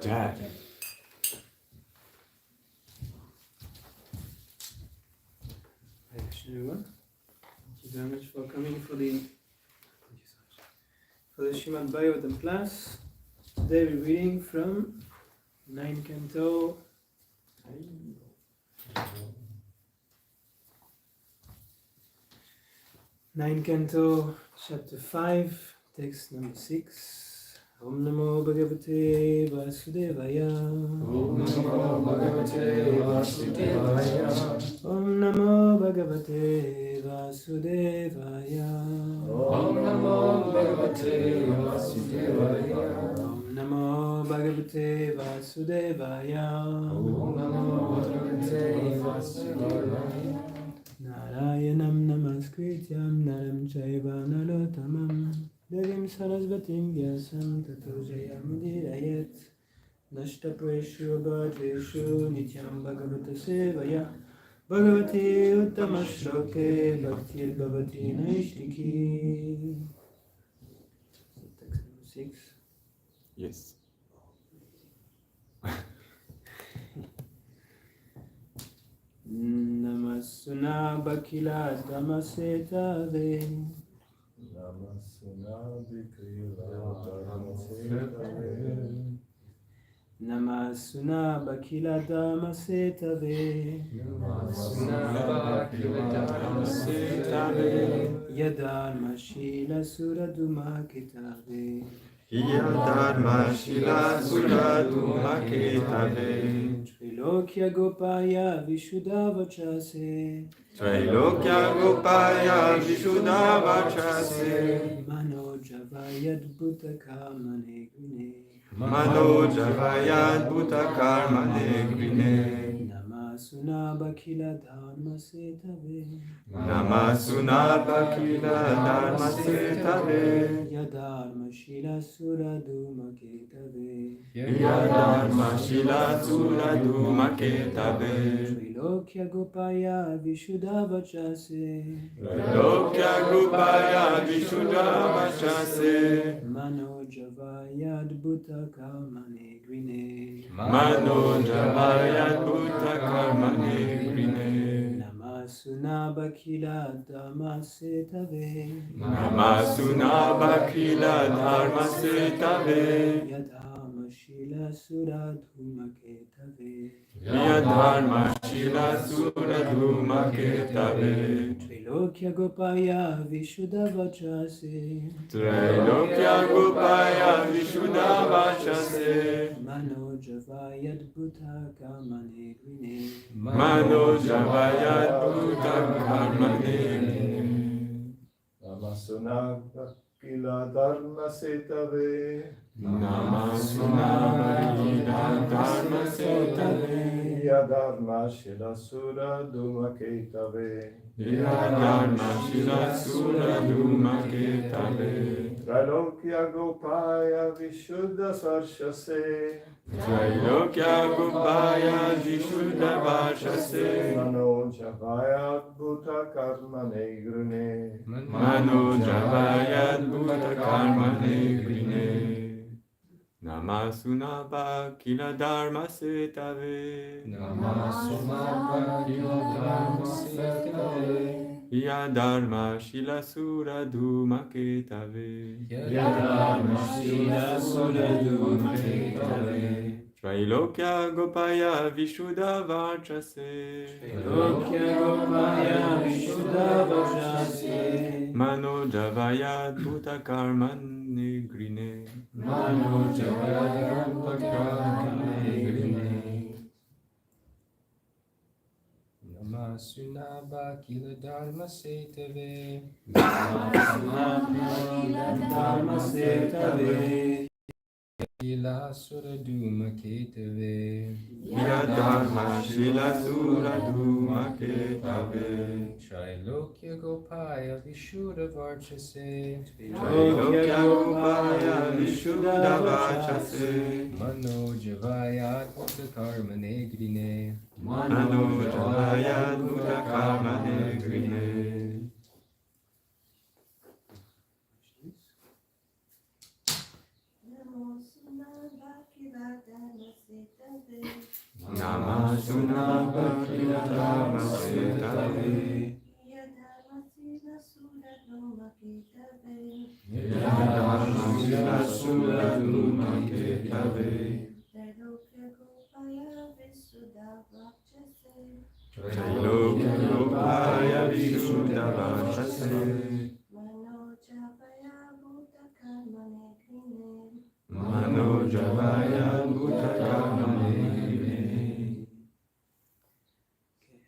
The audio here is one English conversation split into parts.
Jai. Everyone. Thank you very much for coming for the Srimad Bhagavatam class. Today we're reading from 9th Canto, 9th Canto, Chapter 5, text number 6. Om Namo Bhagavate Vasudevaya. Om Namo Bhagavate Vasudevaya. Om Namo Bhagavate Vasudevaya. Om Namo Bhagavate Vasudevaya. Om Namo Bhagavate Vasudevaya. Om Namo Bhagavate Vasudevaya. Narayanam Namaskrityam Naram Chaiva Nalotamam Devim Sarasvatim Vyasam Tato Jayamudhirayat Nashtapreshu Bhadreshu Nityam Bhagavata Sevaya Bhagavati Uttama Shloke Bhaktir Bhavati Naishtiki. Text number 6. Yes. Namasuna Bhakila Dhammasetave. Namasuna Bhakila Dhammasetave. Namasuna Bhakila Dhammasetave. Namasuna Bhakila Dhammasetave. Yadharma Shila Suraduma Kitave. Yadharma Shila Suraduma Kitave. Trilokya Gopaya Vishuddha Vachase. Trailokya Gopaya Vishuddha Vachase. Manojavayad Bhuta Kamane Gune. Manojavayad Bhuta Karmane Grine. Namasuna Bhakila Dharma Setave. Namasuna Bhakila Dharma Setave. Yadharma Shila Suraduma Ketave. Yadharma Shila Suraduma Ketave. Trilokya Gopaya Vishuddha Vachase. Trailokya Gopaya Vishuddha Vachase. Manojavayad Bhuta Kamane Grine. Manojavayad Bhuta Karmane Grine. Namasuna Bhakila Dhamma Setave. Namasuna Bhakila Dharma Setave. Yadharma Shila Suradhuma Ketave. Yadharma Shila Suradhuma Ketave. Trilokya Gopaya Vishuddha Vachase. Trailokya Gopaya Vishuddha Vachase. Manojavayad Bhuta Kamane Grine. Manojavayad Bhuta Karmane Grine. Namasuna Bhakila Dhammasetave. Namasuna Bhakila Dharma Setave. Yadharma Shila Suraduma Ketave. Yadharma Shila Suradhuma Ketave. Trailokya Gopaya Vishuddha Vachase. Trailokya Gopaya Vishuddha Vachase. Manojavayad Bhuta Karmane Grine. Manojavayad Bhuta Karmane Grine. Namasuna Bhakila Dharma Setave. Namasuna Bhakila Dharma Setave. Yadharma Shila Suradhuma Ketave. Yadharma Shila Suradhuma Ketave. Trailokya Gopaya Vishuddha Vachase. Trilokya Gopaya Vishuddha Vachase. Manojavayad Bhuta Karmane Grine. Manojavayad Bhuta Karmane Grine. Namasuna Bhakila Dharma Setave. Namasuna Bhakila Dharma Setave. Shila Suradhuma Ketave. Yadharma Shila Suradhuma Ketave. Trailokya Gopaya Vishuddha Vachase. Trailokya Gopaya Vishuddha Vachase. Manojavayad Bhuta Karmane Grine. Manojavayad Bhuta Karmane Grine. Namo Suna Bhakila Namasuna Bhakti Dharma Setave. Dharma Sila Sura Duma Ketave. Trailokya Gopaya Vishuddha Vachase. Mano Javaya Bhuta Karmane.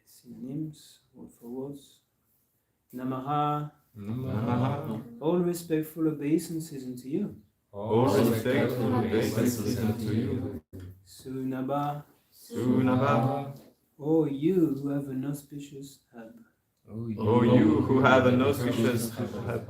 Synonyms, word for words. Namaha. Namaha. All respectful obeisances unto you. All respectful obeisances unto you. Sunaba. Sunaba. O you who have an auspicious hub. O you who have an auspicious hub.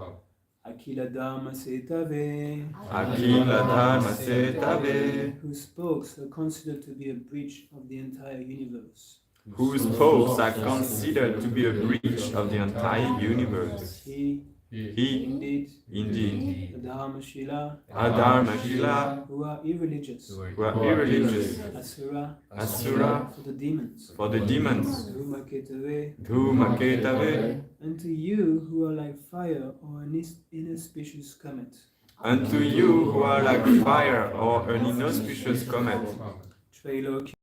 Akila Dharma Setave. Akila Dharma Setave. Whose spokes are considered to be a breach of the entire universe. Whose popes are considered to be a breach of the entire universe. He, Indeed, the Dharmashila, Adharmashila, who are irreligious. Asura, for the demons. Dhumaketave, Dhumaketave, unto you who are like fire or an inauspicious comet. unto you who are like fire or an inauspicious comet. Trailokya,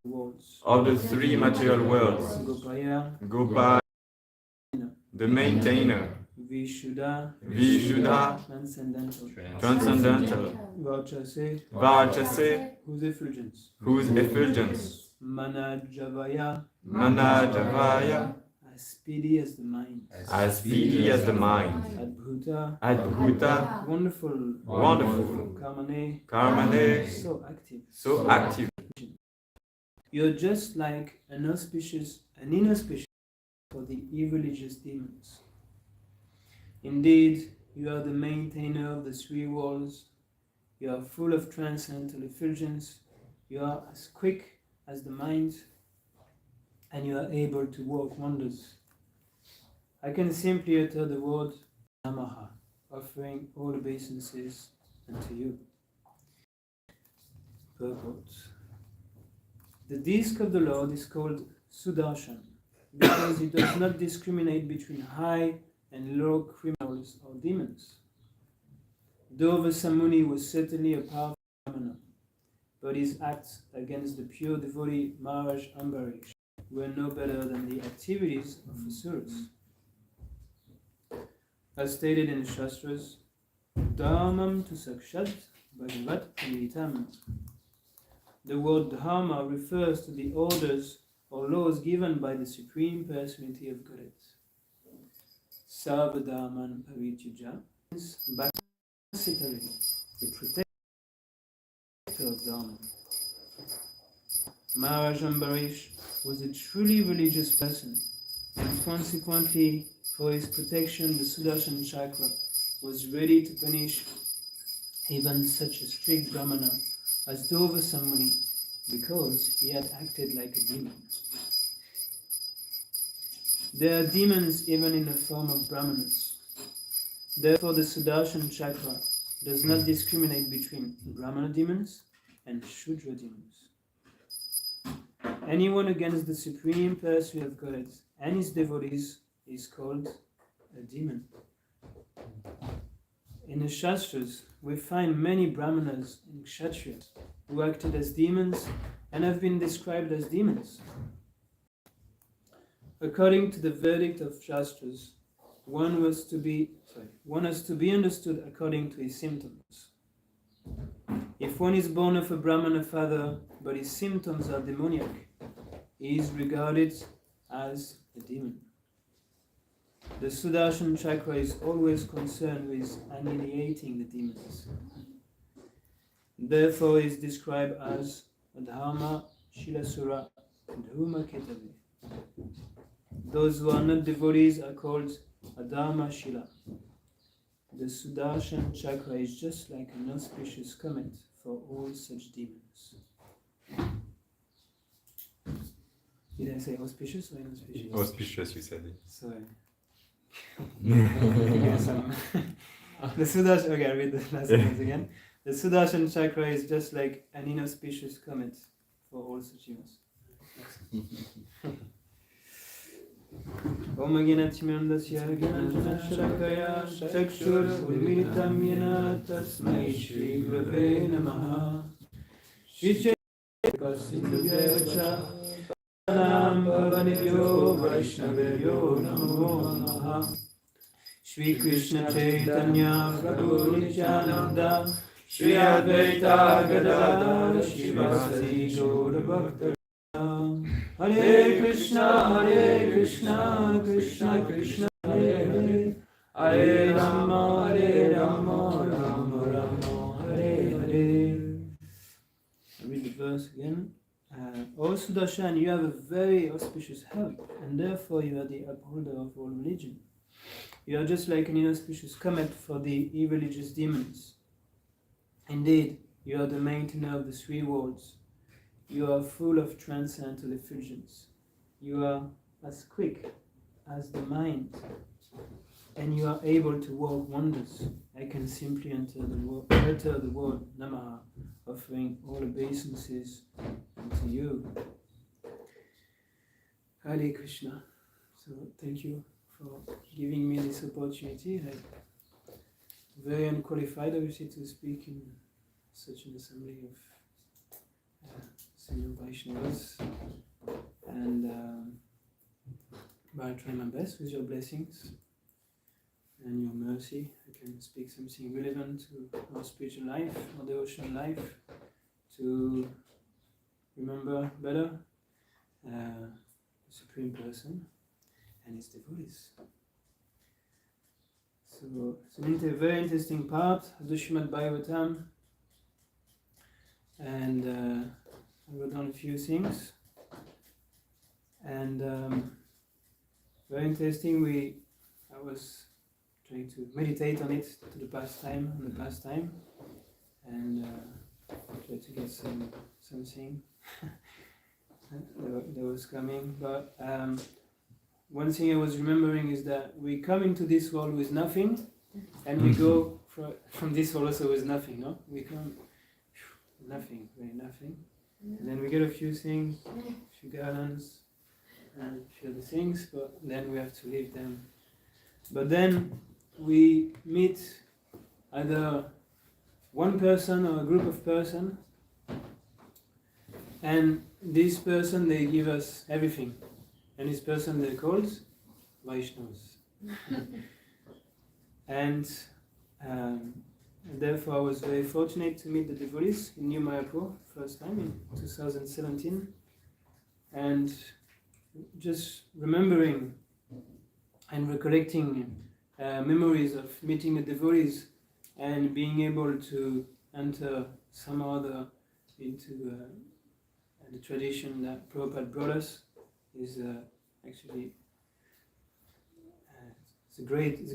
worlds. Of the three material worlds. Gopaya, Gopa, the maintainer. Vishuddha, transcendental. Vachase, whose effulgence. whose effulgence. Manajavaya, as speedy as the mind. As speedy as the mind. Adbhuta, Wonderful. Karmane, So active. You're just like an inauspicious for the irreligious demons. Indeed, you are the maintainer of the three worlds. You are full of transcendental effulgence. You are as quick as the mind, and you are able to work wonders. I can simply utter the word Namaha, offering all obeisances unto you. Purport. The disc of the Lord is called Sudarshan because it does not discriminate between high and low criminals or demons. Dova Samuni was certainly a powerful Brahmana, but his acts against the pure devotee Maharaj Ambarish were no better than the activities of Asuras. As stated in the Shastras, Dharmam tu sakshat bhagavat palitam. The word Dharma refers to the orders or laws given by the Supreme Personality of Godhead. Sarva Dharman Parityuja means Bhakti, the protector of Dharma. Maharaj Ambarish was a truly religious person, and consequently, for his protection, the Sudarshan Chakra was ready to punish even such a strict Brahmana as Dova Samuni, because he had acted like a demon. There are demons even in the form of Brahmanas. Therefore, the Sudarshan Chakra does not discriminate between Brahmana demons and Shudra demons. Anyone against the Supreme Personality of Godhead and his devotees is called a demon. In the Shastras, we find many Brahmanas and Kshatriyas who acted as demons and have been described as demons. According to the verdict of Shastras, one has to be understood according to his symptoms. If one is born of a Brahmana father, but his symptoms are demoniac, he is regarded as a demon. The Sudarshan Chakra is always concerned with annihilating the demons. Therefore, it is described as Adharma Shilasura Dhumaketave. Those who are not devotees are called Adharma Shila. The Sudarshan Chakra is just like an auspicious comet for all such demons. Did I say auspicious or inauspicious? Auspicious, you said it. Sorry. The Sudarshan, okay, I'll read the last sentence again. The Sudarshan chakra is just like an inauspicious comet for all Sachivas. Om Gyanatimantasya Gyananjanasharakaya Chakshur Urmilitam Yena Tasmai Shri Gurave Namaha Shri Chaitanya Nam Bhavanidyo Vaishnavyo Namo Namaha Shri Krishna Chaitanya Prabhu Nityananda Shri Advaita Gadadhara Shivasati Gaura Bhakta Hare Krishna, Krishna Krishna, Hare Hare, Hare Rama, Rama Rama, Hare Hare. I read the verse again. O Sudarshan, you have a very auspicious health, and therefore you are the upholder of all religion. You are just like an inauspicious comet for the irreligious demons. Indeed, you are the maintainer of the three worlds. You are full of transcendental effulgence. You are as quick as the mind, and you are able to work wonders. I can simply enter the world, Namaha, offering all obeisances unto you. Hare Krishna. So thank you for giving me this opportunity. I'm very unqualified, obviously, to speak in such an assembly of Senior Vaishnavas, and but I try my best with your blessings and your mercy. I can speak something relevant to our spiritual life, our devotional life, to remember better the Supreme Person and His devotees. So it's a very interesting part of the Srimad Bhagavatam, and I wrote down a few things, and very interesting. I was trying to meditate on it on the past time, and try to get something that was coming. But one thing I was remembering is that we come into this world with nothing, and we go from this world also with nothing. No, we come nothing, very nothing. And then we get a few things, a few garlands, and a few other things, but then we have to leave them. But then we meet either one person or a group of persons, and this person, they give us everything. And this person they're called Vaishnavas. And therefore I was very fortunate to meet the devotees in New Mayapur first time in 2017, and just remembering and recollecting memories of meeting the devotees and being able to enter some other into the tradition that Prabhupada brought us is actually it's the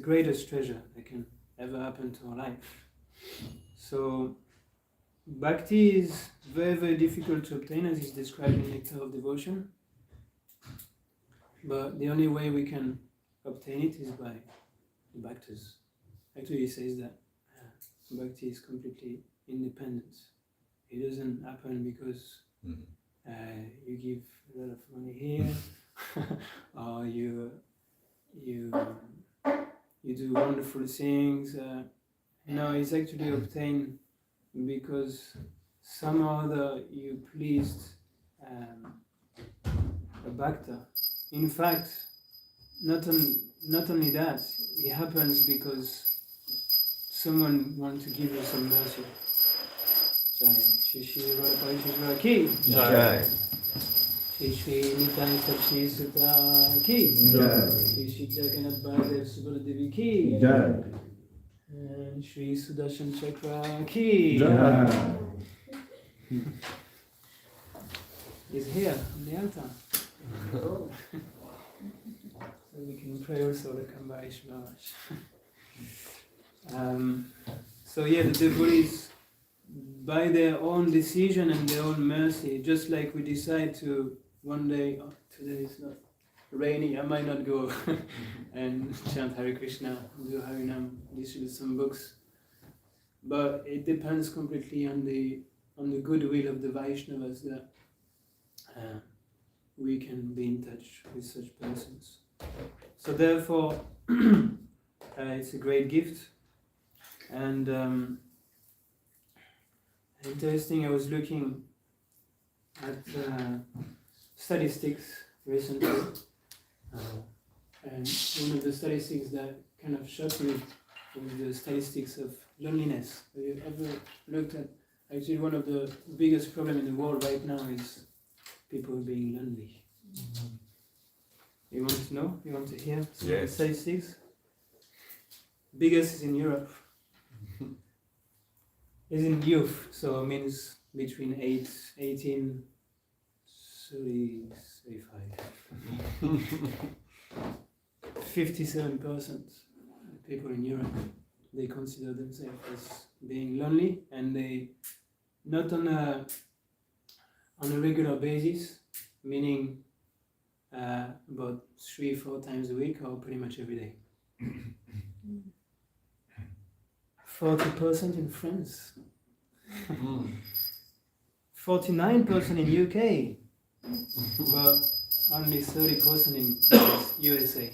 greatest treasure that can ever happen to our life. So bhakti is very, very difficult to obtain, as is described in Nectar of Devotion. But the only way we can obtain it is by the bhaktas. Actually, he says that bhakti is completely independent. It doesn't happen because you give a lot of money here, or you do wonderful things. No, it's actually obtained because somehow or other you pleased a bhakta. In fact, not only that, it happens because someone wants to give you some mercy. Jai. Shri Shri Radha Parishvara Ki. Jai. Shri Shri Nitai Sakshi Sutta Ki. Jai. Shri Shri Jagannath Baladev Subala Devi Ki. Jai. And Shri Sudarshan Chakra Ki. Jai. Is here on the altar. So we can pray also the Kambayish Maharaj. So yeah, the devotees, by their own decision and their own mercy, just like we decide to one day, oh, today is not rainy, I might not go and chant Hare Krishna, do Harinam, distribute some books. but it depends completely on the goodwill of the Vaishnavas that we can be in touch with such persons. So therefore, it's a great gift. And interesting, I was looking at statistics recently, and one of the statistics that kind of shocked me was the statistics of loneliness. Have you ever looked at, actually one of the biggest problems in the world right now is people being lonely. You want to know? You want to hear some Yes. statistics? Biggest is in Europe. Is in youth, so it means between 18, 30, 35. 57% of people in Europe, they consider themselves as being lonely, and they not on a regular basis, meaning about 3-4 times a week or pretty much every day. 40% in France, 49% in UK, but only 30% in USA.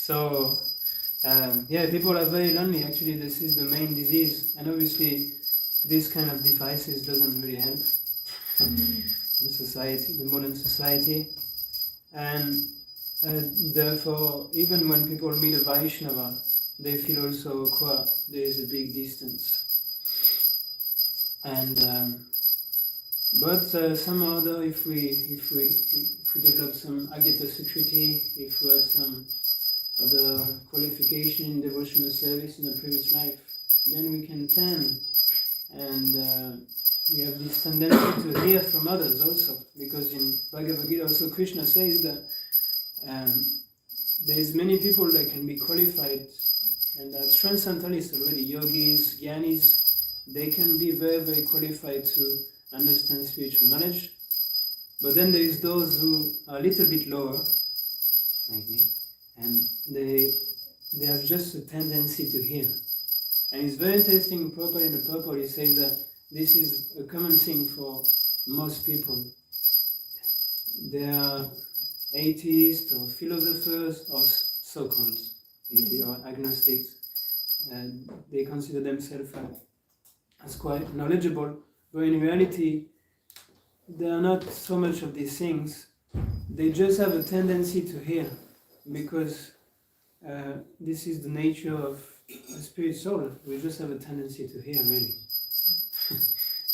So, people are very lonely. Actually, this is the main disease, and obviously, this kind of devices doesn't really help in society, the modern society, and therefore, even when people meet a Vaishnava, they feel also there is a big distance. And but somehow, though, if we develop some Agita security, if we had some other qualification in devotional service in a previous life, then we can tend, and we have this tendency to hear from others also, because in Bhagavad Gita also Krishna says that there's many people that can be qualified and are transcendentalists already, yogis, jnanis. They can be very, very qualified to understand spiritual knowledge, but then there is those who are a little bit lower, like me, and they have just a tendency to hear. And it's very interesting, in the purport, he says that this is a common thing for most people. They are atheists or philosophers or so-called or agnostics, and they consider themselves as quite knowledgeable, but in reality they are not so much of these things. They just have a tendency to hear, because this is the nature of a spirit soul. We just have a tendency to hear, really.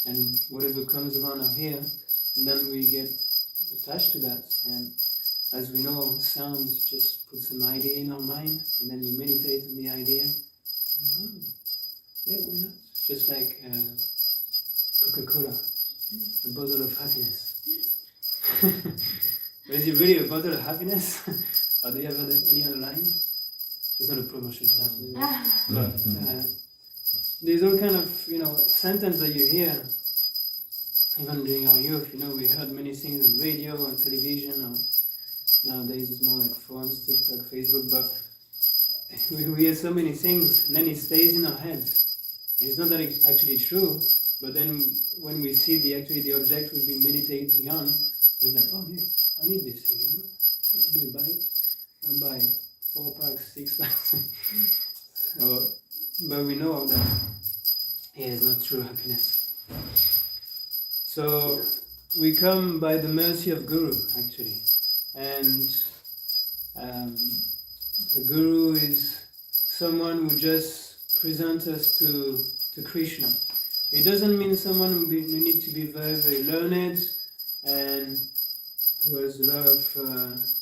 And whatever comes around our ear, then we get attached to that. And as we know, sounds just put some idea in our mind, and then we meditate on the idea. And, yeah, why not? Just like Coca-Cola, a bottle of happiness. But is it really a bottle of happiness? Or do you have any other line? It's not a promotion class, is it? But there's all kind of sentence that you hear, even during our youth. We heard many things on radio or television, or nowadays it's more like phones, TikTok, Facebook. But we hear so many things, and then it stays in our heads. It's not that it's actually true, but then when we see the object we've been meditating on, it's like, oh yeah, I need this thing, Yeah, maybe buy it. I buy 4 packs, 6 packs. But we know that it's not true happiness. So we come by the mercy of Guru, actually, and a Guru is someone who just presents us to Krishna. It doesn't mean someone who need to be very, very learned and who has a lot of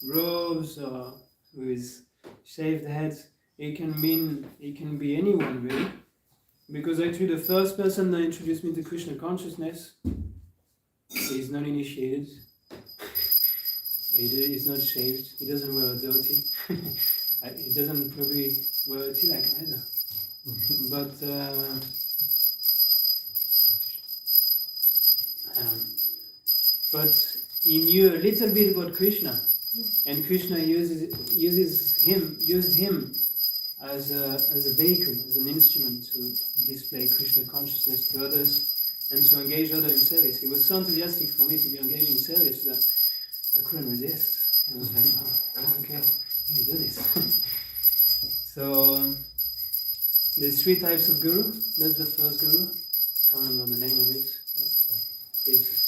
robes or who is shaved head. It can be anyone, really. Because actually the first person that introduced me to Krishna consciousness is not initiated. He's not shaved. He doesn't wear a dhoti. He doesn't probably wear a tilak either. But he knew a little bit about Krishna, and Krishna used him as a vehicle, as an instrument to display Krishna consciousness to others and to engage others in service. He was so enthusiastic for me to be engaged in service that I couldn't resist. I was like, oh, okay, let me do this. So, there's 3 types of guru. That's the first guru. I can't remember the name of it. Please.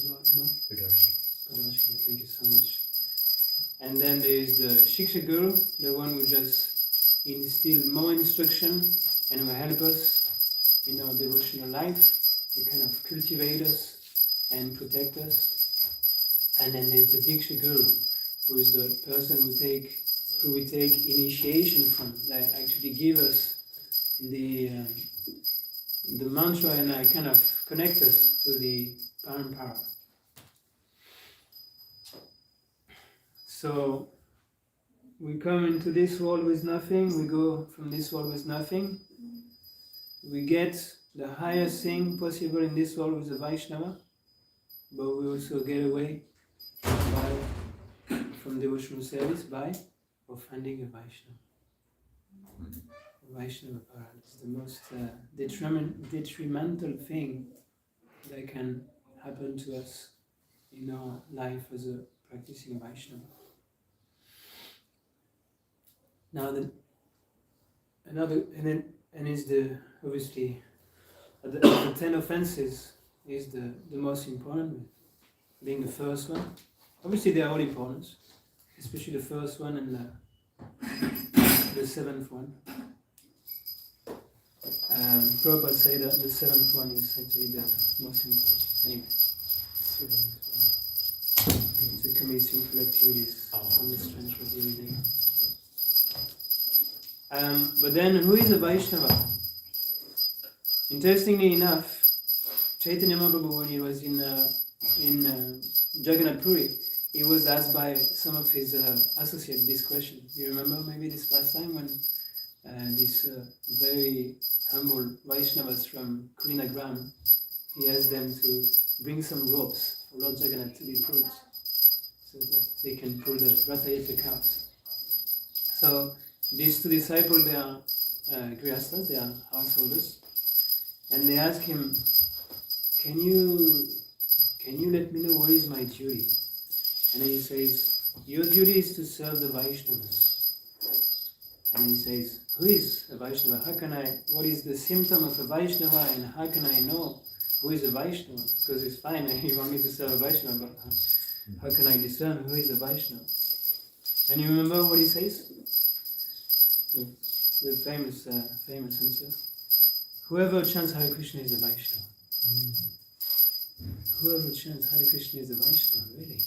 No? Padarshika, thank you so much. And then there is the Shiksha Guru, the one who just instills more instruction and will help us in our devotional life. He kind of cultivate us and protect us. And then there's the Diksha Guru, who is the person who we take initiation from. They actually give us the mantra and kind of connect us to the parampara. So we come into this world with nothing, we go from this world with nothing. We get the highest thing possible in this world with the Vaishnava, but we also get away from devotional service by offending a Vaishnava. Vaishnava Parad is the most detrimental thing that can happen to us in our life as a practicing Vaishnava. Now, is the obviously the 10 offenses is the most important, being the first one. Obviously, they are all important, especially the first one and the 7th one. Prabhupada said that the 7th one is actually the most important. Anyway, to commit sinful activities on the strength of the everyday. But then, who is a Vaishnava? Interestingly enough, Chaitanya Mahaprabhu, when he was in Jagannath Puri, he was asked by some of his associates this question. You remember maybe this last time when this very humble Vaishnavas from Kulinagram, he asked them to bring some ropes for Lord Jagannath to be pulled, so that they can pull the Ratayatra carts. So these 2 disciples, they are grihasthas, they are householders, and they ask him, can you let me know what is my duty? And then he says, your duty is to serve the Vaishnavas. And he says, who is a Vaishnava? What is the symptom of a Vaishnava, and how can I know who is a Vaishnava? Because it's fine, you want me to serve a Vaishnava, but how can I discern who is a Vaishnava? And you remember what he says? The famous answer. Whoever chants Hare Krishna is a Vaishnava. Whoever chants Hare Krishna is a Vaishnava, really.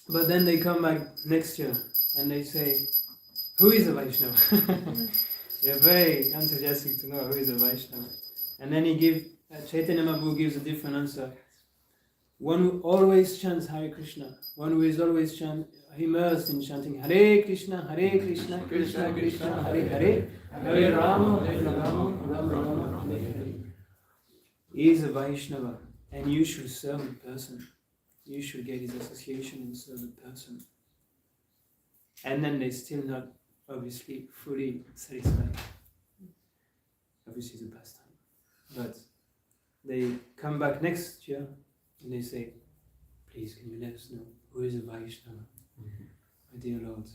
But then they come back next year and they say, who is a Vaishnava? They're very enthusiastic to know who is a Vaishnava. And then Chaitanya Mahaprabhu gives a different answer. One who always chants Hare Krishna, one who is always immersed in chanting Hare Krishna, Krishna Krishna, Hare Hare, Hare Rama, Rama Rama, Hare Hare. He is a Vaishnava, and you should serve the person. You should get his association and serve the person. And then they're still not, obviously, fully satisfied. Obviously, it's a pastime. But they come back next year and they say, please, can you let us know who is a Vaishnava, my dear Lord?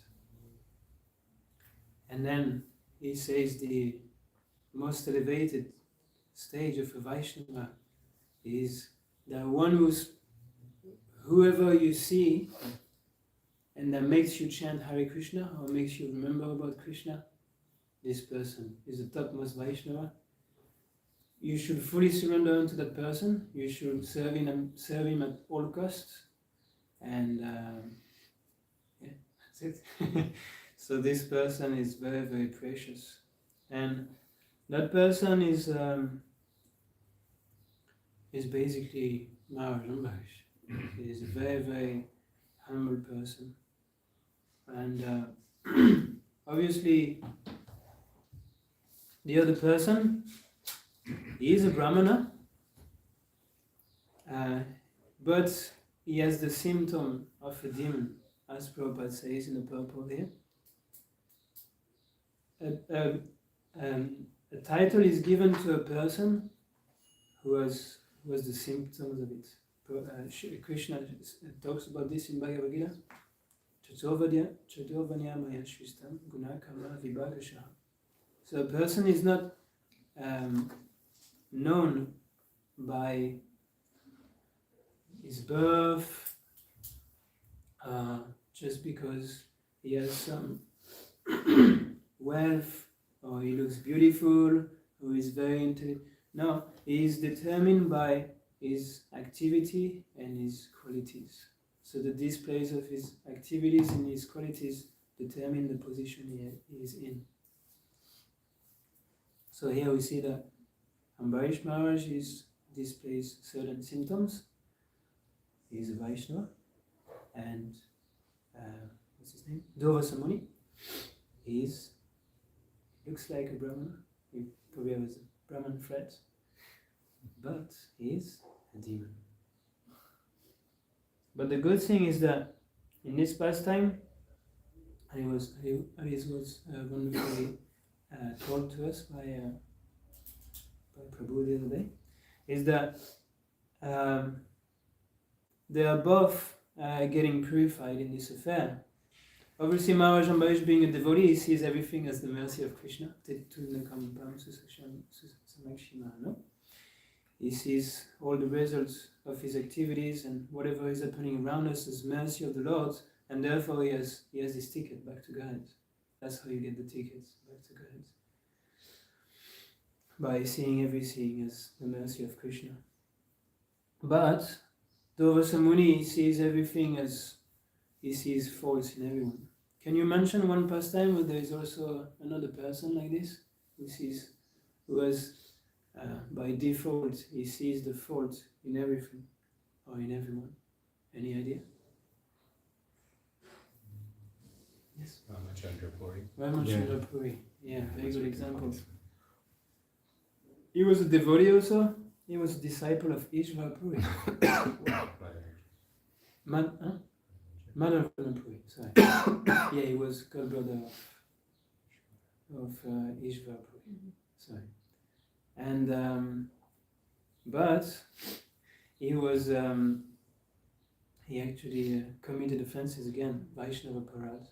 And then he says the most elevated stage of a Vaishnava is the one whoever you see and that makes you chant Hare Krishna or makes you remember about Krishna, this person is the topmost Vaishnava. You should fully surrender unto that person. You should serve him at all costs. And that's it. So this person is very, very precious. And that person is basically Maharaj Ambarish. He is a very, very humble person. And obviously, the other person, he is a Brahmana, but he has the symptom of a demon as Prabhupada says in the purple here. A title is given to a person who has the symptoms of it. Krishna talks about this in Bhagavad Gita. Chaturvanya maya shvistam gunakama vibhagashaha. So a person is not known by his birth just because he has some wealth or he looks beautiful or is very intelligent. No, he is determined by his activity and his qualities. So the displays of his activities and his qualities determine the position he is in. So here we see that Ambarish Maharaj displays certain symptoms. He is a Vaishnava, and what's his name? Durvasa Muni. Looks like a Brahmana. He probably has a Brahman threat, but he is a demon. But the good thing is that in this pastime, and it was wonderfully told to us by Prabhu the other day, is that they are both getting purified in this affair. Obviously, Maharaj Ambarish, being a devotee, he sees everything as the mercy of Krishna. He sees all the results of his activities and whatever is happening around us as mercy of the Lord, and therefore he has this ticket back to God. That's how you get the tickets back to God. By seeing everything as the mercy of Krishna. But Durvasa Muni sees everything as he sees faults in everyone. Can you mention one pastime where there is also another person like this who has by default he sees the fault in everything or in everyone? Any idea? Yes. Ramachandra Puri. Ramachandra Puri. Yeah, very good example. He was a devotee also. He was a disciple of Ishvara Puri. Madhavana Puri, sorry. Yeah, he was god-brother of Ishvara Puri. Sorry. And but he was he actually committed offenses again, Vaishnava Aparat,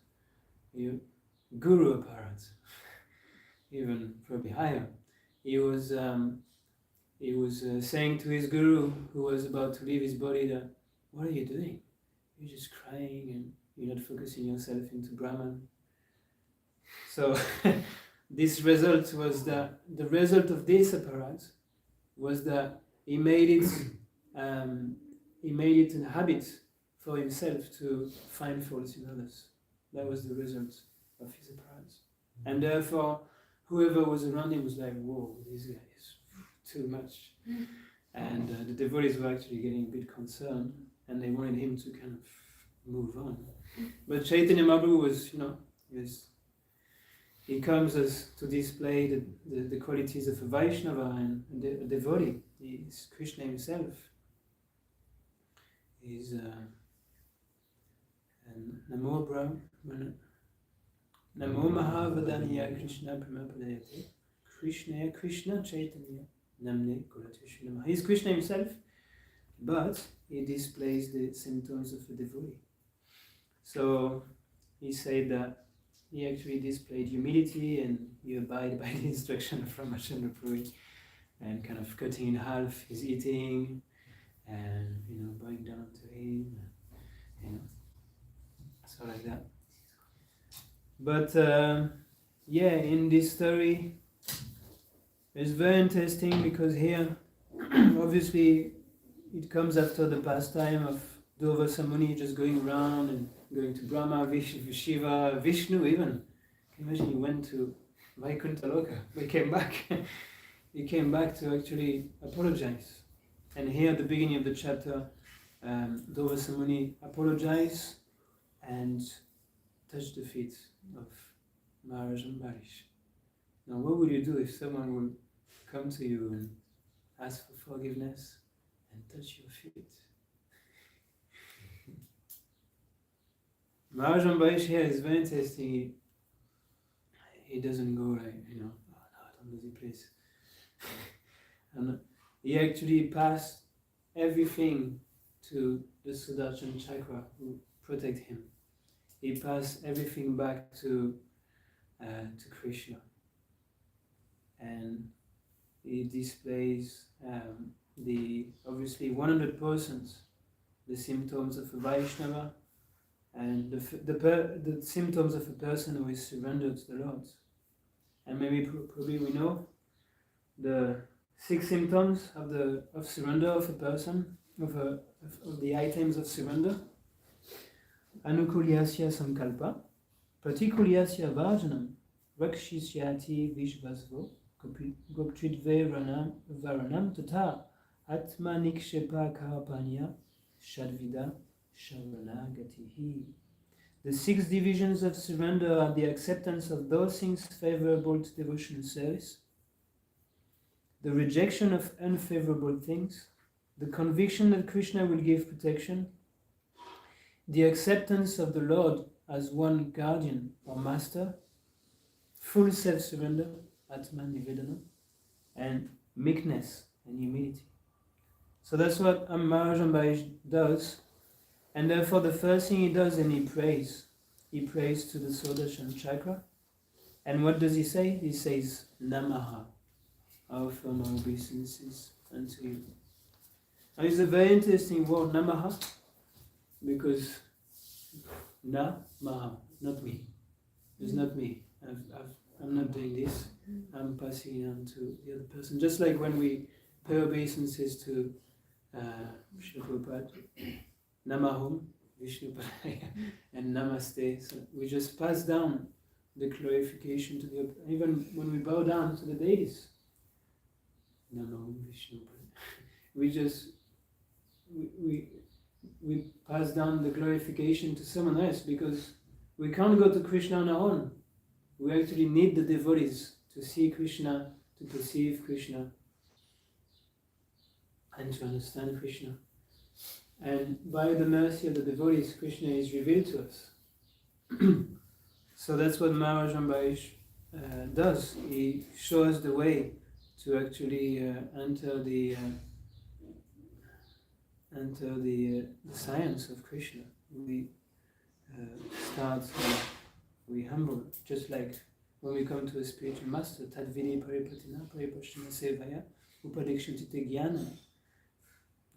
Guru Aparat, even probably higher. He was saying to his guru, who was about to leave his body, that, what are you doing? You're just crying and you're not focusing yourself into Brahman. So this result was the result of this apparat was that he made it a habit for himself to find faults in others. That was the result of his apparat. And therefore, whoever was around him was like, whoa, this guy is too much. And the devotees were actually getting a bit concerned, and they wanted him to kind of move on. But Chaitanya Mahaprabhu was, he comes as to display the qualities of a Vaishnava and a devotee. He is Krishna himself. He's Namo Brahmana. Namo Mahavadaniya Krishna Pramapadayate. Krishna Chaitanya Namne Kulatushi Namaha. He's Krishna himself, but he displays the symptoms of a devotee. So he said that he actually displayed humility and he abided by the instruction of Ramachandra Puri, and kind of cutting in half his eating and bowing down to him, so like that. But in this story, it's very interesting because here, obviously, it comes after the pastime of Durvasa Muni just going around and going to Brahma, Shiva, Vishnu even. Can you imagine he went to Vaikuntha Loka, but he came back. He came back to actually apologize. And here at the beginning of the chapter, Durvasa Muni apologized and touched the feet of Maharaj Ambarish. Now, what would you do if someone would come to you and ask for forgiveness and touch your feet? Maharaj Ambarish here is very interesting. He doesn't go like, oh no, I don't know the place. And he actually passed everything to the Sudarshan Chakra who protect him. He passed everything back to Krishna, and he displays the obviously 100% the symptoms of a Vaishnava and the symptoms of a person who is surrendered to the Lord. And maybe probably we know the 6 symptoms of surrender of a person, of the items of surrender. Anukulyasya sankalpa, pratikulyasya vajanam, rakshisyati vishvasvo, gopchidve varanam tata atma nikshepa karpanya shadvida sharanagatihi. The 6 divisions of surrender are the acceptance of those things favorable to devotional service, the rejection of unfavorable things, the conviction that Krishna will give protection, the acceptance of the Lord as one guardian or master, full self-surrender, Atma Nivedana, and meekness and humility. So that's what Maharaj Ambarish does, and therefore the first thing he does, and he prays. He prays to the Sudarshan Chakra, and what does he say? He says, Namaha, I offer my obeisances unto you. And it's a very interesting word, Namaha, because Namaha, not me. It's not me. I'm not doing this. I'm passing it on to the other person. Just like when we pay obeisances to Srila Prabhupada, Namahum, Vishnupadaya, and Namaste. So we just pass down the glorification to the, even when we bow down to the deities. Namahum, Vishnupadaya. We pass down the glorification to someone else because we can't go to Krishna on our own. We actually need the devotees to see Krishna, to perceive Krishna, and to understand Krishna. And by the mercy of the devotees, Krishna is revealed to us. So that's what Maharaj Ambarish does. He shows the way to actually enter the science of Krishna. We start, we humble, just like when we come to a spiritual master, Tadvini Paripatina Paripashana Sevaya Upadikshantite Jnana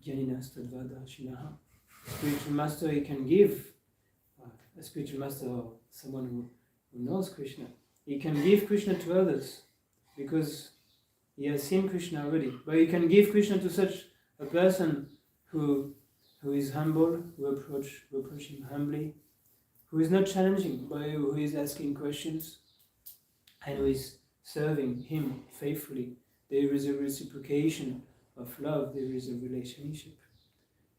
Jnaninas Tadvada Shinaha. Spiritual master, he can give, a spiritual master or someone who knows Krishna, he can give Krishna to others because he has seen Krishna already. But he can give Krishna to such a person who is humble, who approach him humbly, who is not challenging, but who is asking questions, and who is serving him faithfully. There is a reciprocation of love, there is a relationship.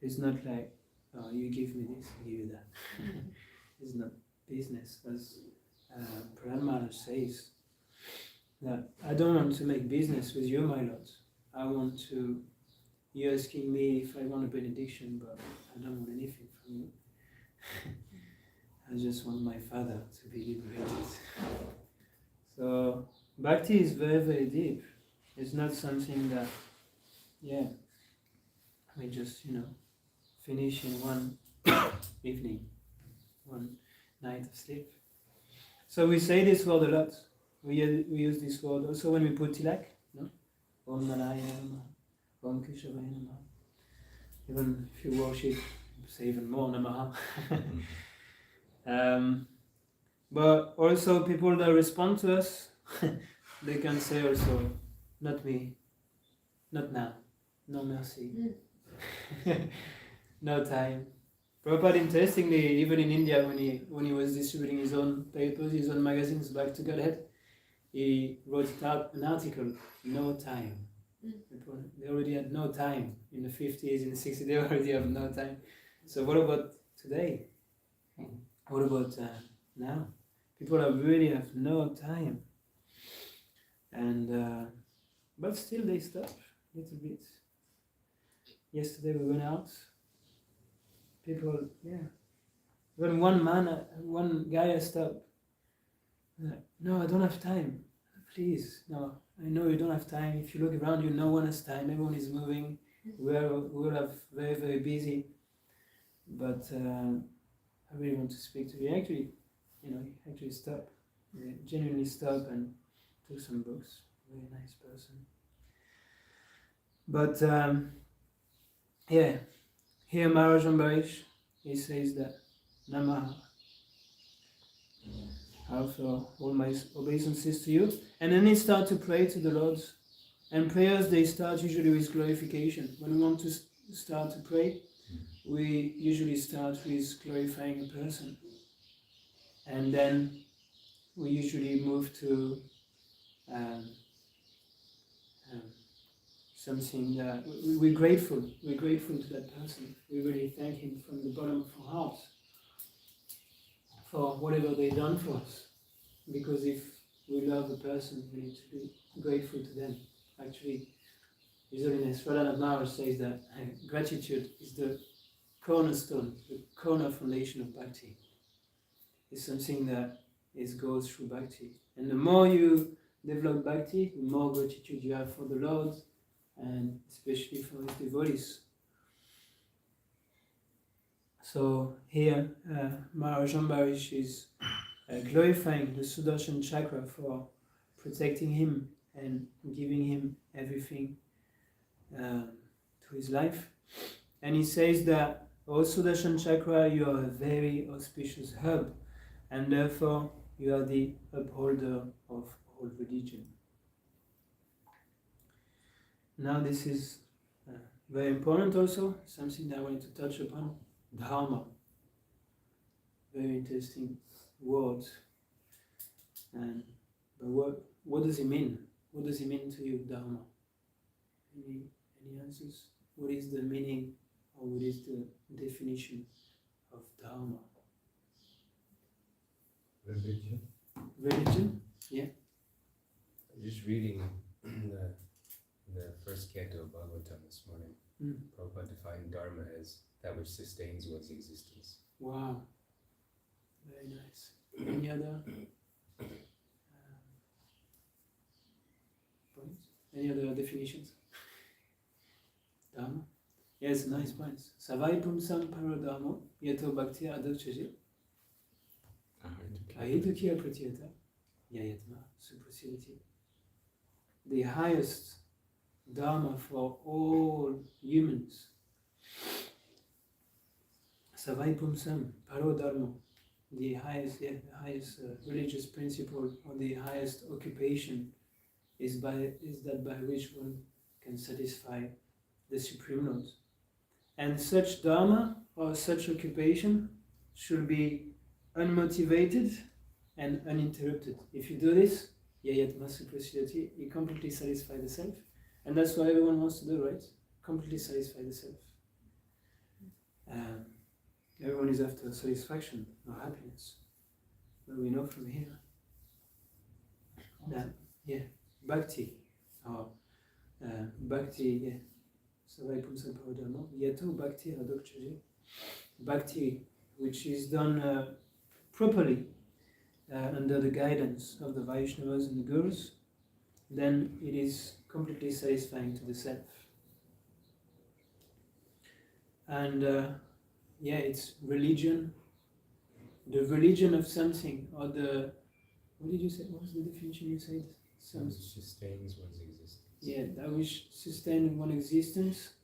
It's not like, oh, you give me this, I give you that. It's not business, as Prahlad Maharaj says, that I don't want to make business with you, my Lord. I want to, you're asking me if I want a benediction, but I don't want anything from you. I just want my father to be liberated. So, bhakti is very, very deep. It's not something that, we just, finish in one evening, one night of sleep. So we say this word a lot. We use this word also when we put tilak, no? Om Narayana Namaha, Om Keshavaya Namaha. Even if you worship, say even more Namaha. But also people that respond to us, they can say also, not me, not now, no mercy, no time. Prabhupada, interestingly, even in India, when he was distributing his own papers, his own magazines back to Godhead, he wrote out an article, no time. They already had no time. In the 50s, in the 60s, they already have no time. So what about today? What about now? People really have no time. And but still they stop a little bit. Yesterday we went out. People, When one guy stopped, no, I don't have time. Please, no, I know you don't have time. If you look around you, no one has time. Everyone is moving. We're very, very busy. But I really want to speak to you. Actually, he actually stopped. He genuinely stopped and took some books. Very nice person. But here Maharaj Ambarish, he says that Namaha, I offer all my obeisances to you. And then he starts to pray to the Lord. And prayers, they start usually with glorification. When we want to start to pray, we usually start with glorifying a person. And then we usually move to something that we're grateful. We're grateful to that person. We really thank him from the bottom of our hearts for whatever they've done for us. Because if we love a person, we need to be grateful to them. Actually, His Holiness Radhanath Maharaj says that gratitude is the cornerstone, the corner foundation of bhakti. It's something that goes through bhakti. And the more you develop bhakti, the more gratitude you have for the Lord, and especially for His devotees. So here, Maharaj Ambarish is glorifying the Sudarshan Chakra for protecting him and giving him everything to his life. And he says that, O Sudarshan Chakra, you are a very auspicious hub, and therefore you are the upholder of all religion. Now this is very important also, something that I wanted to touch upon, Dharma. Very interesting word. But what does it mean? What does it mean to you, Dharma? Any answers? What is the meaning, or what is the definition of Dharma? Religion. Religion? Yeah. Just reading the first canto of Bhagavatam this morning. Prabhupada defined Dharma as that which sustains one's existence. Wow. Very nice. Any other points? Any other definitions? Dharma? Yes, nice points. Savai pumsam paradharma yato bhakti adokchaji ahidukya pratyata yayatma suprasidati. The highest Dharma for all humans. Savai pumsam paradharma. The highest religious principle, or the highest occupation, is that by which one can satisfy the Supreme Lord. And such dharma or such occupation should be unmotivated and uninterrupted. If you do this, yayatma suprasidati, you completely satisfy the self. And that's what everyone wants to do, right? Completely satisfy the self. Everyone is after satisfaction or happiness. But we know from here that, bhakti, or bhakti, savai pumsam paradharma, yato bhakti adokchaji, bhakti which is done properly under the guidance of the Vaishnavas and the Gurus, then it is completely satisfying to the self. And it's religion, the religion of something, or the, what did you say, what was the definition you said? That which sustains one's existence. Yeah, that which sustains one's existence.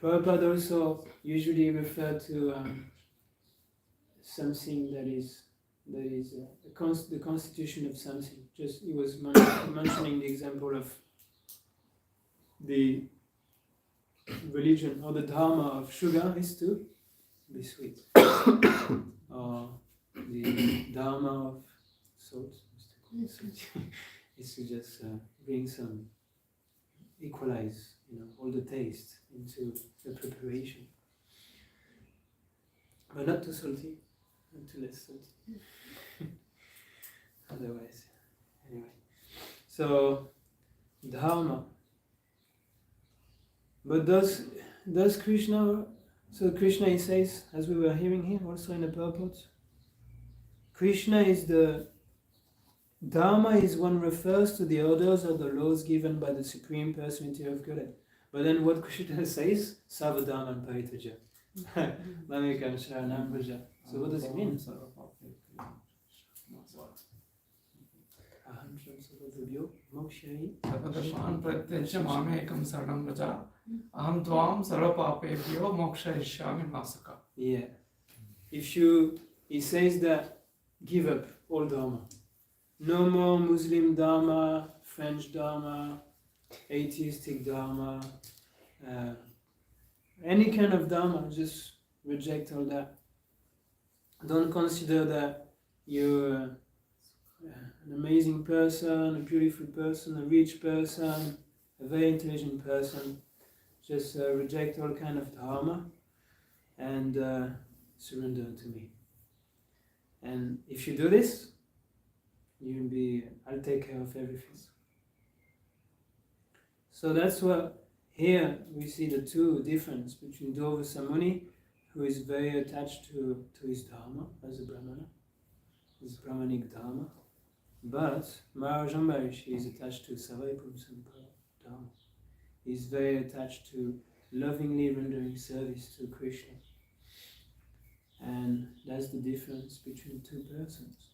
Prabhupada also usually referred to something that is the constitution of something. Just he was mentioning the example of the religion or the dharma of sugar is to be sweet, or the dharma of salt is to just bring some, equalize, all the taste into the preparation, but not too salty, not too less salty. Otherwise, anyway. So dharma. But does Krishna? So Krishna, he says, as we were hearing here, also in the purport, Krishna is the Dharma is one refers to the orders or the laws given by the Supreme Personality of Godhead. But then what Krishna says, Savadharman Paritaja. Mamekam Sharanam Vraja. So what does it mean? Aham Sarvabhyo Mokshai. Sarvadharman Pratyajya Mamekam Saranam Vraja. Aham Tvam Sarvapapebhyo Mokshayishyami Masaka. Yeah. He says that give up all Dharma. No more Muslim Dharma, French Dharma, atheistic Dharma, any kind of Dharma, just reject all that. Don't consider that you're an amazing person, a beautiful person, a rich person, a very intelligent person. Just reject all kind of Dharma and surrender to me. And if you do this, I'll take care of everything. So that's what here we see the two difference between Durvasa Muni, who is very attached to his Dharma as a Brahmana, his Brahmanic Dharma, but Maharaj Ambarish is attached to Savaipumsampa Dharma. He's very attached to lovingly rendering service to Krishna. And that's the difference between two persons.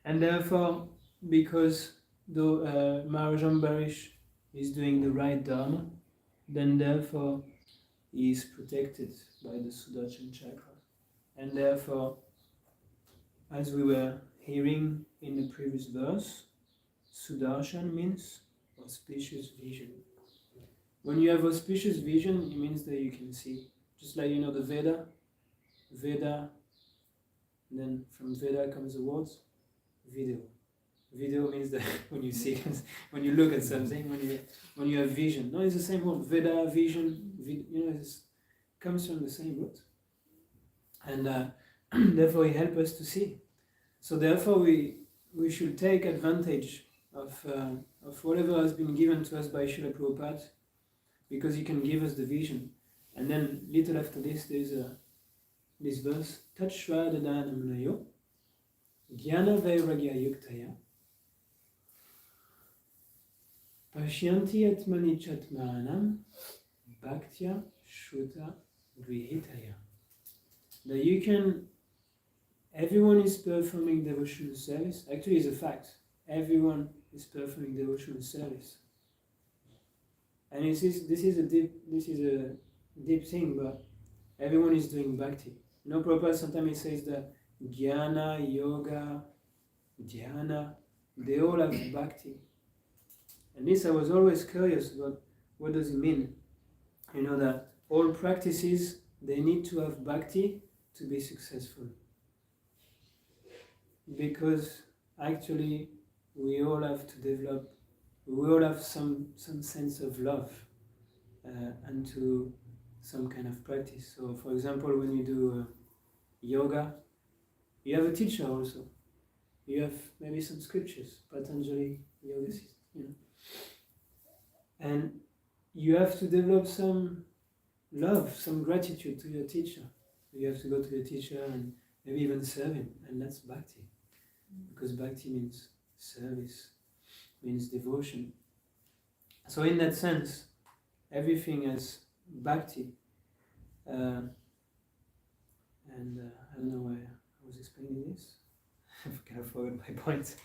And therefore, because Maharaj Ambarish is doing the right Dharma, then therefore he is protected by the Sudarshan Chakra. And therefore, as we were hearing in the previous verse, Sudarshan means auspicious vision. When you have auspicious vision, it means that you can see. Just like the Veda, then from Veda comes the words, video. Video means that when you see, when you look at something, when you have vision. No, it's the same word. Veda, vision, it comes from the same root. And therefore he helps us to see. So therefore we should take advantage of whatever has been given to us by Srila Prabhupada, because he can give us the vision. And then little after this, there's this verse, Tatshra Dadanam Nayo, Jnana Vairagya Yuktaya, Pashyanti Atmani Chatmanam, Bhaktya Shruta Grihitaya. That everyone is performing devotional service. Actually, it's a fact. Everyone is performing devotional service. And this is a deep thing, but everyone is doing bhakti. Prabhupada sometimes he says that jnana, yoga, dhyana, they all have bhakti. And this I was always curious about, what does it mean? That all practices, they need to have bhakti to be successful. Because actually we all have some sense of love and to some kind of practice. So for example, when you do yoga, you have a teacher also. You have maybe some scriptures, Patanjali Yoga system, and you have to develop some love, some gratitude to your teacher. You have to go to your teacher and maybe even serve him, and that's bhakti. Because bhakti means service, means devotion. So in that sense, everything has bhakti. And I don't know why I was explaining this. I kind of forgot my point.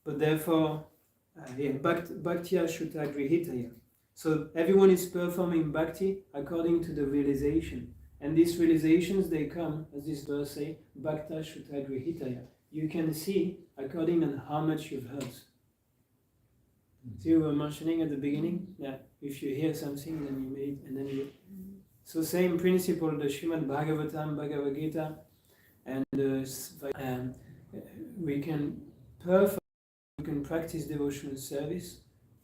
But therefore, bhaktya shuta grihitaya. So everyone is performing bhakti according to the realization. And these realizations, they come, as this verse says, bhakta shuta grihitaya. You can see according on how much you've heard. See, we were mentioning at the beginning that if you hear something, then you meditate, and then you... So same principle, the Srimad Bhagavatam, Bhagavad Gita, and we can practice devotional service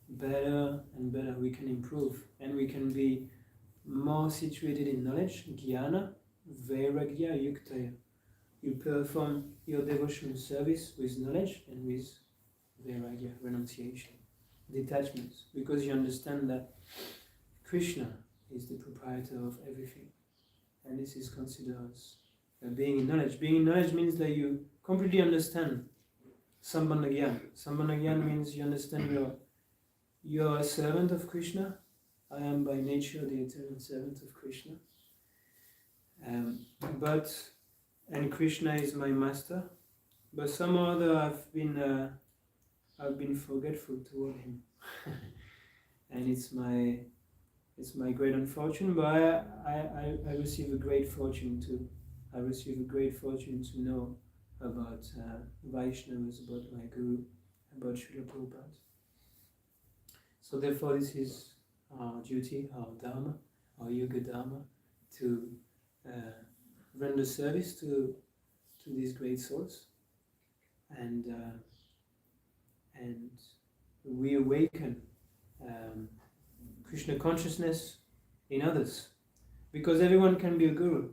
better and better. We can improve, and we can be more situated in knowledge, jnana, vairagya, yuktaya. You perform your devotional service with knowledge and with vairagya, renunciation, detachment, because you understand that Krishna is the proprietor of everything, and this is considered as being in knowledge. Being in knowledge means that you completely understand Sambandha Gyan. Sambandha Gyan means you understand you're a servant of Krishna. I am by nature the eternal servant of Krishna. And Krishna is my master. But somehow or other I've been forgetful toward him. And it's my great unfortune, but I receive a great fortune too. I receive a great fortune to know about Vaishnavas, about my Guru, about Srila Prabhupada. So therefore this is our duty, our dharma, our yoga dharma, to render service to these great souls and reawaken Krishna consciousness in others, because everyone can be a guru.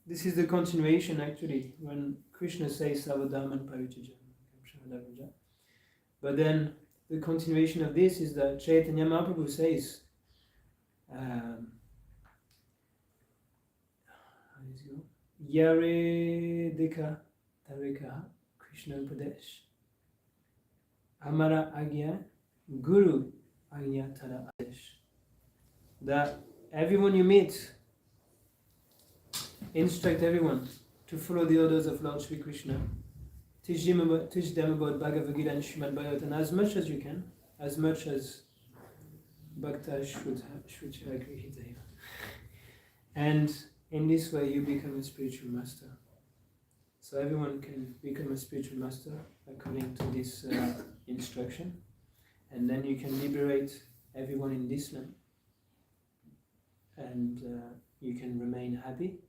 This is the continuation actually when Krishna says Savadharman Parityajam. But then the continuation of this is that Chaitanya Mahaprabhu says, how does it go? Yare Dika Tarika Krishna Upadesh Amara Agya Guru Agya Tara Adesh. That everyone you meet, instruct everyone to follow the orders of Lord Sri Krishna. Teach them about Bhagavad Gita and Srimad Bhagavatam as much as you can, as much as Bhakta Shruchagri. And in this way you become a spiritual master. So everyone can become a spiritual master according to this instruction. And then you can liberate everyone in this land. And you can remain happy.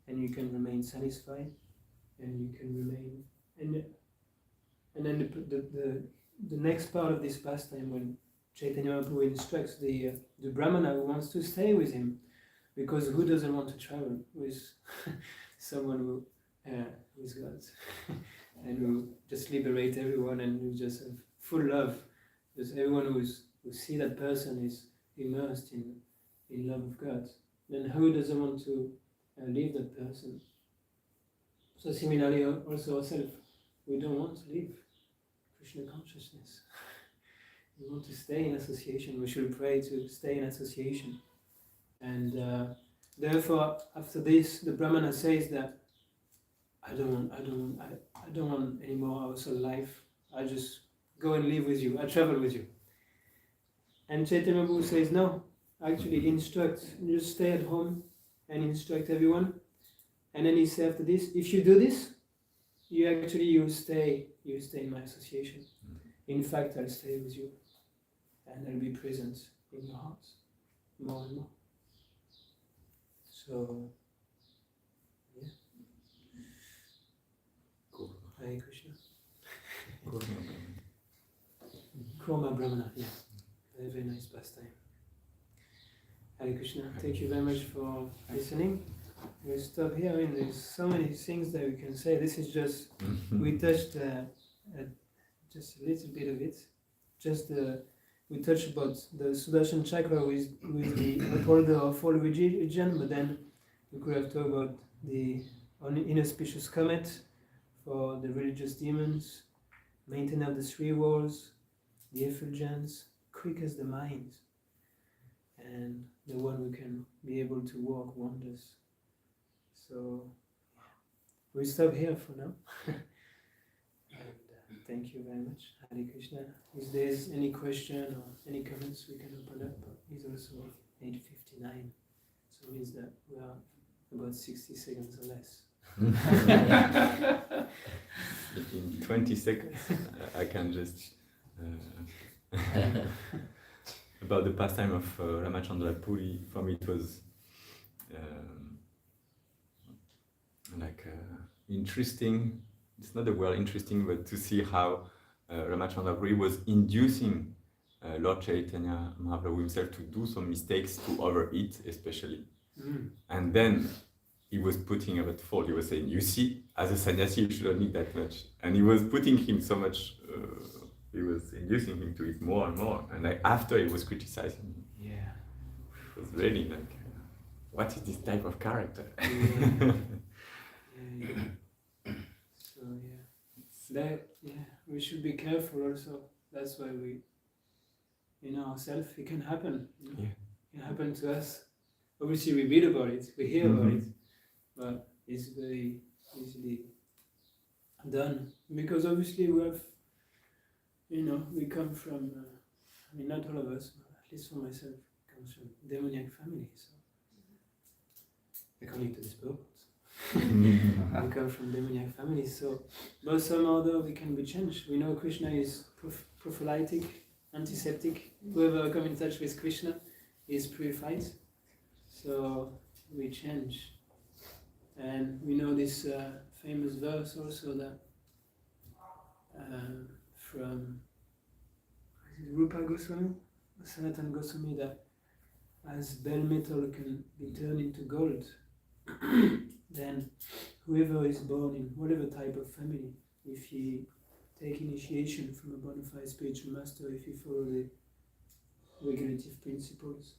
And you can remain satisfied. And you can remain... And then the next part of this pastime, when Chaitanya Mahaprabhu instructs the Brahmana who wants to stay with him, because who doesn't want to travel with someone who is God and who just liberate everyone and who just have full love. Because everyone who see that person is immersed in love of God. Then who doesn't want to leave that person? So similarly also ourselves, we don't want to leave Krishna consciousness. We want to stay in association. We should pray to stay in association. And therefore, after this, the Brahmana says that I don't want any more household life. I just go and live with you. I travel with you. And Chaitanya Mahaprabhu says no. Actually, instruct. Just stay at home and instruct everyone. And then he said after this, if you do this, you stay in my association. In fact, I'll stay with you, and I'll be present in your hearts more and more. So, yeah. Cool. Hare Krishna. Krma Brahmana, yeah. Very, very nice pastime. Hare Krishna. Thank you very much for listening. We'll stop here. I mean, there's so many things that we can say. This is just, we touched just a little bit of it. We touched about the Sudarshan Chakra with the upholder of all religion, but then we could have talked about the inauspicious comet for the religious demons, maintainer of the three walls, the effulgence, quick as the mind, and the one who can be able to work wonders. So we'll stop here for now. And thank you very much. Hare Krishna. If there's any question or any comments, we can open up. It's also 8:59, so it means that we are about 60 seconds or less. In 20 seconds, I can just about the pastime of Ramachandra Puri. For me, it was interesting. It's not the word interesting, but to see how Ramachandra Puri was inducing Lord Chaitanya Mahaprabhu himself to do some mistakes, to overeat especially. And then he was putting him at fault. He was saying, you see, as a sannyasi, you shouldn't eat that much. And he was putting him so much, he was inducing him to eat more and more. And after he was criticizing him. Yeah. It was really what is this type of character? So we should be careful also. That's why we, ourselves, it can happen. It can happen to us. Obviously, we read about it, we hear about it, but it's very easily done because obviously we have, we come from. Not all of us, but at least for myself, comes from demoniac family. So, according to this book. We come from demoniac families, so but somehow we can be changed. We know Krishna is prophylactic, antiseptic. Whoever comes in touch with Krishna is purified. So we change. And we know this famous verse also that from Rupa Goswami, Sanatana Goswami, that as bell metal can be turned into gold, then whoever is born in whatever type of family, if he take initiation from a bona fide spiritual master, if he follow the regulative principles,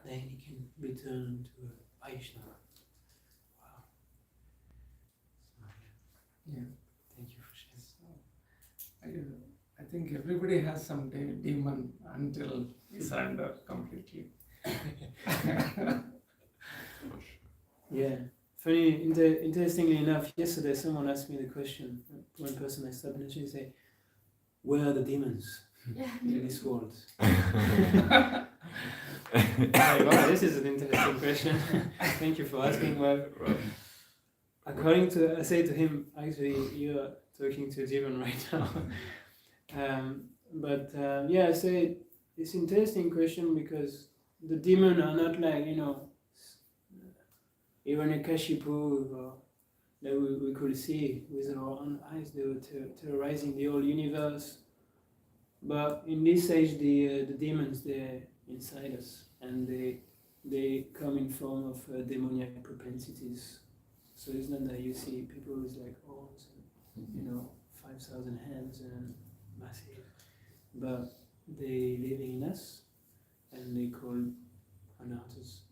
then he can be turned to a Vaishnava. Wow. Yeah. Thank you for sharing. I think everybody has some demon until we surrender completely. Yeah. Funny, interestingly enough, yesterday someone asked me the question, one person I stopped and she said, where are the demons in this world? Wow, this is an interesting question. Thank you for asking. Well, according to, I say to him, actually, you are talking to a demon right now. I say it's an interesting question because the demons are not like, Hiranyakashipu that we could see with our own eyes. They were terrorizing the whole universe. But in this age, the demons, they're inside us, and they come in form of demoniac propensities. So it's not that you see people with like horns and 5,000 hands and massive, but they living in us, and they call Anantas.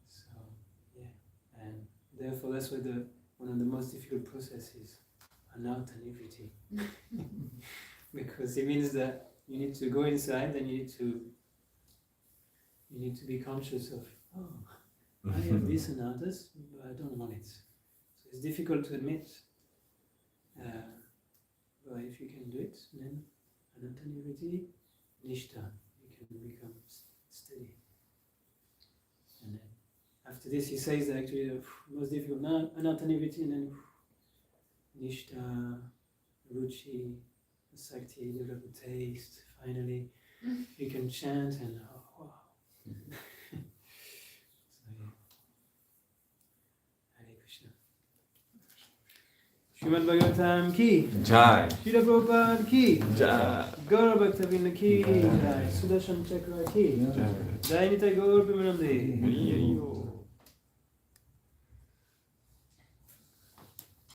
So and therefore that's why one of the most difficult processes, Ananta liberty, because it means that you need to go inside and you need to be conscious of, I have this and others, but I don't want it. So it's difficult to admit. But if you can do it, then Ananta-nivritti, Nishta, you can become steady. And then after this, he says that actually the most difficult, Ananta-nivritti, and then Nishta, Ruchi, Sakti, develop a taste, finally. You can chant and wow. Hare Krishna. Srimad Bhagavatam ki Jai. Srila Prabhupada ki Jai. Gaura Bhaktavinda ki Jai. Sudarshan Chakra ki Jai. Nitai Gaur Premanande.